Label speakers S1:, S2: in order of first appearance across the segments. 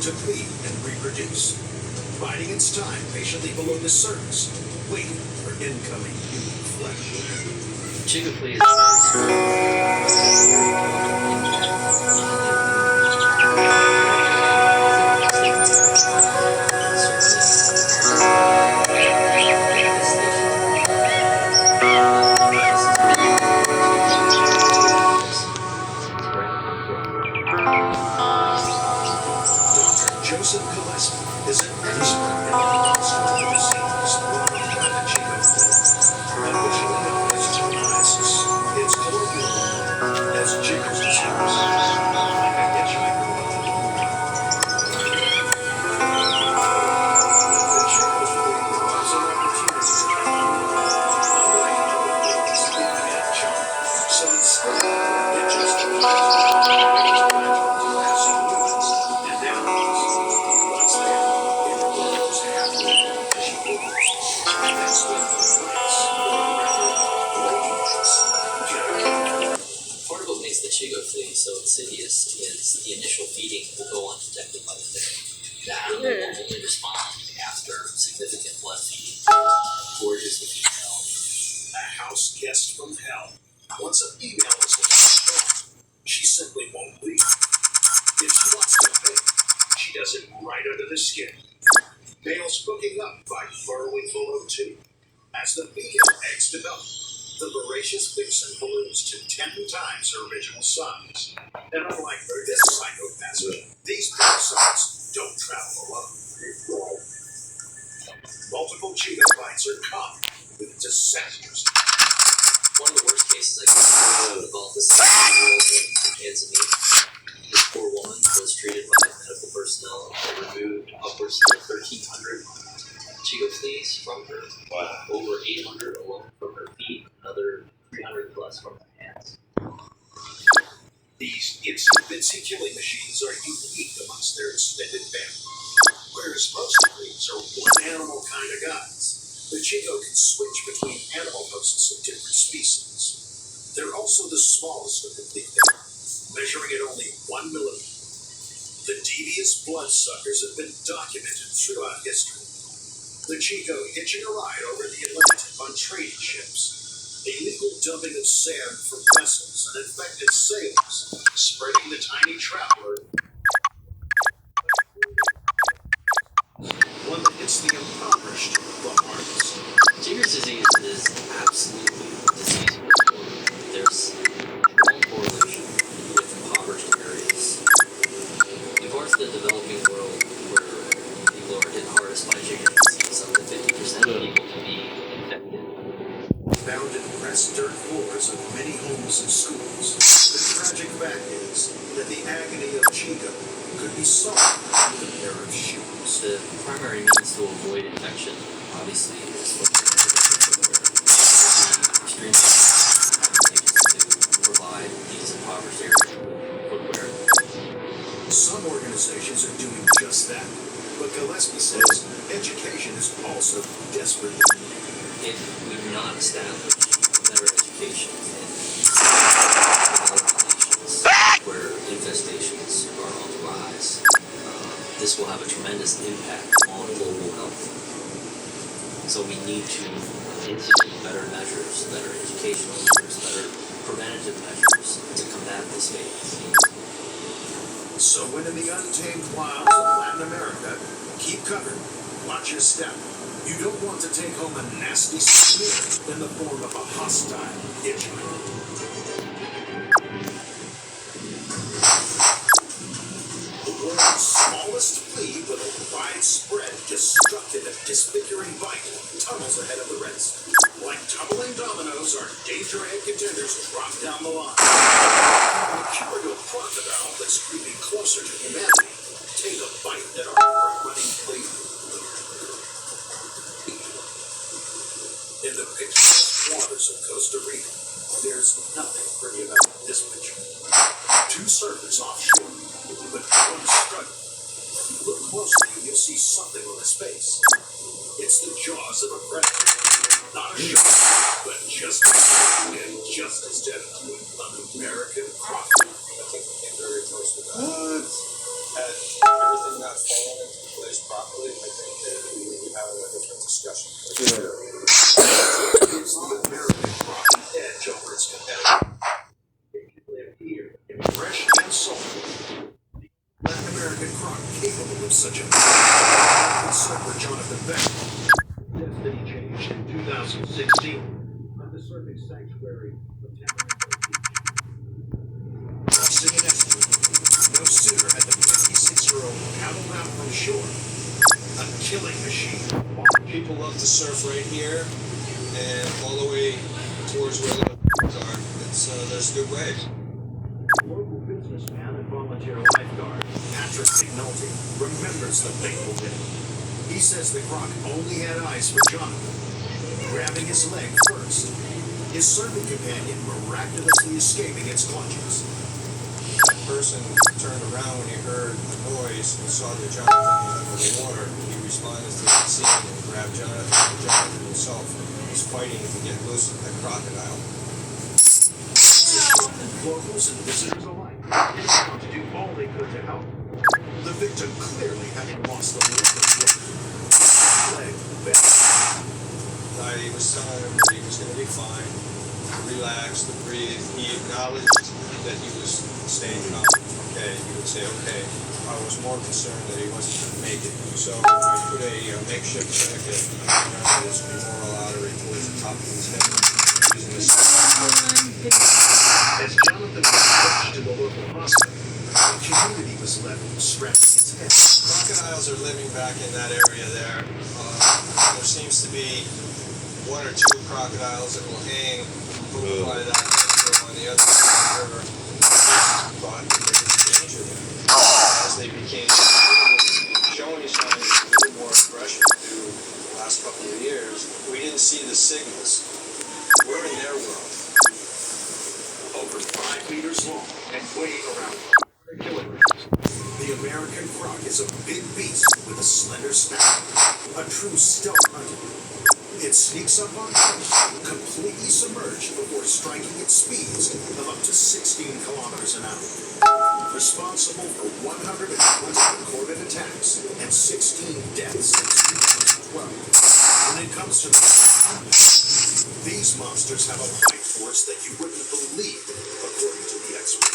S1: to feed and reproduce, biding its time patiently below the surface, waiting for incoming human flesh.
S2: Chico flea
S1: is an expert in the monster of the disease brought on by the Chico flea, officially known as psoriasis. Its colloquial name as Chico's disease. Like a hitchhiker without a home. The Chico flea provides an opportunity to come. Unlike other fleas, it can't jump, so instead, it just flies around to passing humans and animals. Once there, it grows happily as she moves. That's when the mites, or rather, ladies, get her.
S2: Part of what makes the Chico flea so insidious is the initial feeding will go undetected by the victim. The animal will only respond after significant blood feeding. Gorges the female.
S1: A house guest from hell. Once a female is looking strong, she simply won't leave. If she wants to mate, she does it right under the skin. Males hooking up by burrowing below too. As the female eggs develop, the voracious vixen balloons to 10 times her original size. And unlike this psychopath, these parasites don't travel alone. Multiple Chico bites are common with disastrous.
S2: One of the worst cases I can involve this 16-year-old in Tanzania. This poor woman was treated by medical personnel and removed upwards of 1,300 Chico fleas from her. Wow. Over 800 alone from her feet, another 300 plus from her hands.
S1: These itsy-bitsy killing machines are unique amongst their extended family. Whereas most fleas are one-animal kind of guys, the Chico can switch between animal hosts of different species. They're also the smallest of the flea family, measuring at only 1 millimeter. The devious bloodsuckers have been documented throughout history. The Chico hitching a ride over the Atlantic on trading ships, illegal dumping of sand from vessels and infected sailors, spreading the tiny traveler. One that hits the impoverished the hardest.
S2: Chico's disease is absolutely disease-based. There's strong correlation with impoverished areas. In parts of the developing world where people are hit hardest by Chico's disease, up to 50% of people can be infected.
S1: Found in pressed dirt floors of many homes and schools, the tragic fact is that the agony of Chico could be solved with a pair of shoes.
S2: The primary means to avoid infection, obviously, is footwear. The extremely advantageous to provide these impoverished areas with footwear.
S1: Some organizations are doing just that, but Gillespie says education is also desperately needed.
S2: If we do not establish better education in developing nations where infestations are on the rise, this will have a tremendous impact on global health. So we need to institute better measures, better educational measures, better preventative measures to combat this fate.
S1: So when in the untamed wilds of Latin America, keep covered, watch your step. You don't want to take home a nasty smear in the form of a hostile hitchhiker. World's smallest flea with a widespread, destructive, and disfiguring bite tunnels ahead of the rest. Like tumbling dominoes, our danger and contenders drop down the line. The cure to a crocodile that's creeping closer to humanity. Take a bite at our front-running flea. In the picturesque waters of Costa Rica, there's nothing pretty about this picture. Two surfers offshore, but one struggling. Look closely and you'll see something on his face. It's the jaws of a predator. Not a shark, but just as big and just as deadly. An American crocodile.
S3: I think we came very close to that. Had everything not
S1: Latin American croc capable of such a surfer Jonathan Beck. Destiny changed in 2016 at the surfing sanctuary of Tamarindo Beach. Crossing an estuary, no sooner had the 56-year-old paddled out from shore, a killing machine.
S3: People love to surf right here and all the way towards where the are. There's good waves.
S1: Local businessman and volunteer lifeguard Patrick McNulty remembers the fateful day. He says the croc only had eyes for Jonathan, grabbing his leg first, his surfing companion miraculously escaping its clutches.
S3: That person turned around when he heard a noise and saw the Jonathan under the water. He responded to the scene and grabbed Jonathan. Jonathan himself was fighting to get loose of that crocodile.
S1: Locals and visitors alike found to do all they could to help. The victim clearly having lost the leg of leg back.
S3: I was telling him that he was going to be fine, to relax, to breathe. He acknowledged that he was staying calm. Okay, he would say, okay. I was more concerned that he wasn't going to make it. So I put a makeshift tourniquet on his femoral artery towards the top of his head, using a
S1: As Jonathan was rushed to the local hospital, the community was left strapping its head.
S3: Crocodiles are living back in that area there. There seems to be one or two crocodiles that will hang over by that hedgerow on the other side of the river. Thought that there was danger there. As they became showing signs of a little more aggression through the last couple of years, we didn't see the signals. We're in their world.
S1: Over 5 meters long and weigh around 100 kilograms. The American croc is a big beast with a slender snout, a true stealth hunter. It sneaks up on coast, completely submerged before striking its speeds of up to 16 kilometers an hour. Responsible for 120 recorded attacks and 16 deaths since 2012. When it comes to the these monsters have a bite force that you wouldn't believe, according to the experts.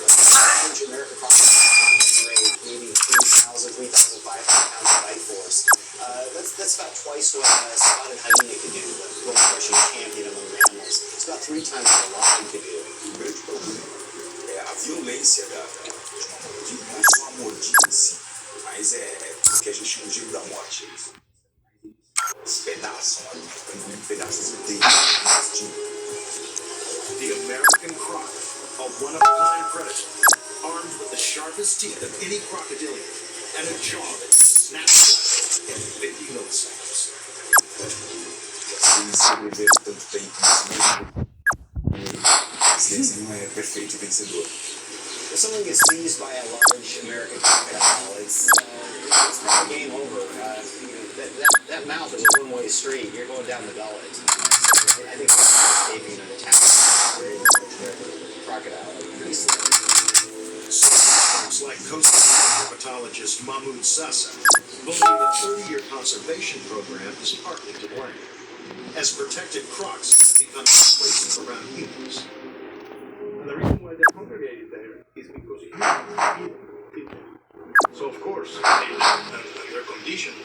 S4: Average American croc generate maybe 3,000, 3,500 pounds of bite force. That's about twice what a spotted hyena could do, the bone crushing champion among mammals. It's about 3 times what a lion could do.
S5: O grande problema é a violência de uma mordida, não é só a mordida em si, mas é porque a gente fugiu da morte. Eles despedaçam ali, põem pedaços de dedo,
S1: The American croc, a one-of-a-kind predator, armed with the sharpest teeth of any crocodilian and a jaw that snaps shut in 50 milliseconds.
S5: assim sobreviveram tanto tempo nesse mundo. Esse desenho é perfeito e vencedor.
S4: If someone gets seized by a large American crocodile, it's not game over. That mouth is a one-way street. You're going down the gullet. So I think it's escaping an attack by a crocodile pretty slow.
S1: Scientists like Costa Rican herpetologist Mahmoud Sassa believe the 30-year conservation program is partly to blame, as protected crocs have become complacent around humans. And the reason why they're congregated there is because humans feed people. So of course, they're conditioned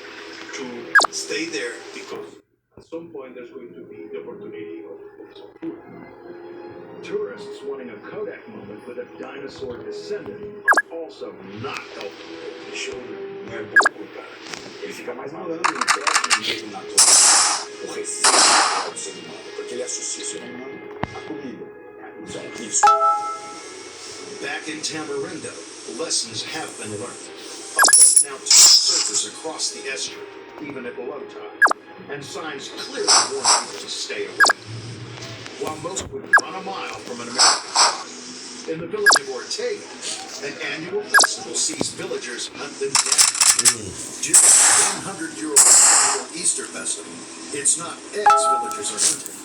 S1: to stay there because at some point there's going to be the opportunity of some food. Tourists wanting a Kodak moment with a dinosaur descendant are also not helpful.
S5: O show não é pouco, cara. Ele fica mais malandro, não perde o meio natural, o receio do ser humano, porque ele associa o ser humano à comida. Isso é risco.
S1: Back in Tamarindo, lessons have been learned. A boat now surfaces across the estuary, even at low tide, and signs clearly warn people to stay away. While most would run a mile from an American croc, in the village of Ortega, an annual festival sees villagers hunt them down. Due to the 100-year-old annual Easter festival, it's not eggs villagers are hunting,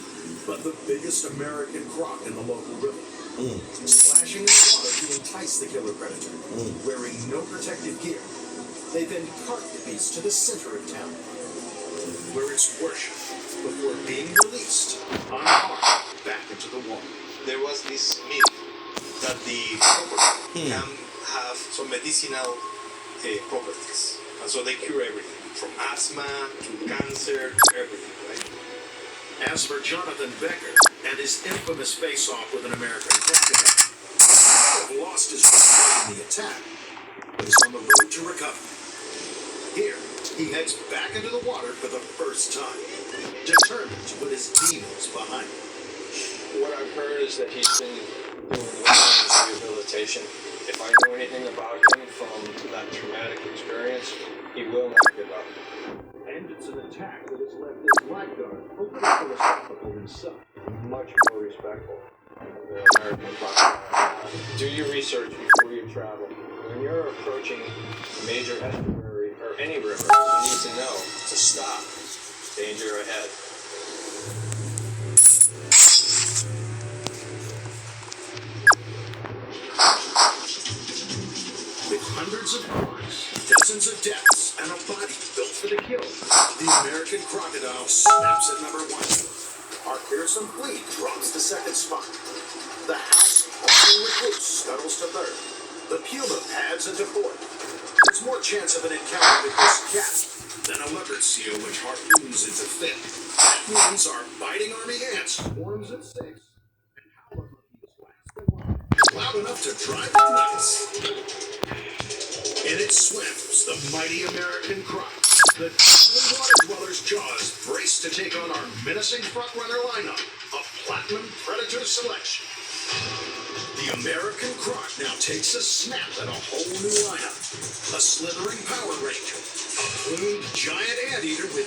S1: but the biggest American croc in the local river. Splashing in the water to entice the killer predator, wearing no protective gear. They then cart the beast to the center of town, where it's worshipped before being released unharmed back into the water.
S3: There was this myth that the crocodile can have some medicinal properties. And so they cure everything, from asthma to cancer to everything, right?
S1: As for Jonathan Becker and his infamous face-off with an American crocodile, he may have lost his respect in the attack, but he's on the road to recovery. Here, he heads back into the water for the first time, determined to put his demons behind him.
S3: What I've heard is that he's been doing rehabilitation. If I know anything about him from that traumatic experience, he will not give up.
S1: And it's an attack that has left this lifeguard overly philosophical himself.
S3: Much more respectful than the American crocodile. Do your research before you travel. When you're approaching a major estuary or any river, you need to know to stop. Danger ahead.
S1: With hundreds of crimes, dozens of deaths, and a body built for the kill, the American crocodile snaps at number 1. Our fearsome fleet drops to second spot. The house only recluse scuttles to third. The puma pads into fourth. There's more chance of an encounter with this cat than a leopard seal which harpoons into fifth. That means our biting army ants swarms at 6. And howler monkeys wax the line loud enough to drive them nuts. In it swims the mighty American croc. The deadly water dweller's jaws brace to take on our menacing frontrunner lineup, a platinum predator selection. The American croc now takes a snap at a whole new lineup. A slithering Power Ranger, a plumed giant anteater with